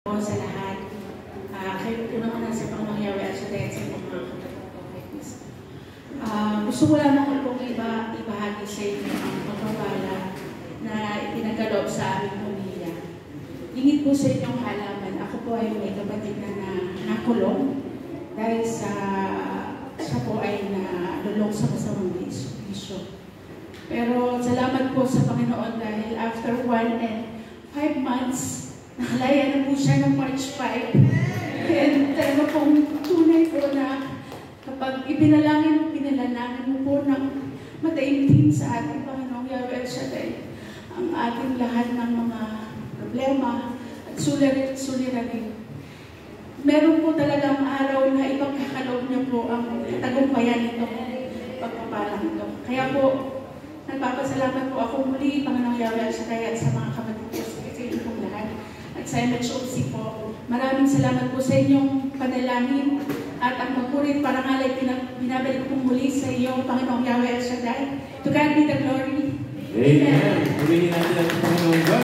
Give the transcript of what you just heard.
po sa lahat. Kayo po naman nasa Panginoong Yahweh at sa mga kapatid. Gusto ko lamang pong ibahagi sa inyo ang pagpapala na ipinagkaloob sa aming pamilya. Ingit po sa inyong halaman, ako po ay may kapatid na nakulong dahil siya po ay nalulong sa masamang bisyo. Pero salamat po sa Panginoon dahil after 1 and 5 months, nakalaya na po siya ng March 5. And talaga pong tunay po na kapag pinalangin mo po ng mataimtim sa ating Panginoong Yahweh Shaddai, ang ating lahat ng mga problema at suliranin. Meron po talagang araw na ipagkakaloob niya po ang tagumpayan nitong pagpapalang ito. Kaya po, nagpapasalamat po ako muli, Panginoong Yahweh Shaddai, at sa mga kapatid ko sa inyo pong lahat. At sa MHOC po, maraming salamat po sa inyong panalangin at ang magpurit parangalay binabalik po muli sa iyo, Panginoong Yahweh Shaddai. To God be the glory. Amen. Purihin natin ang Panginoong God.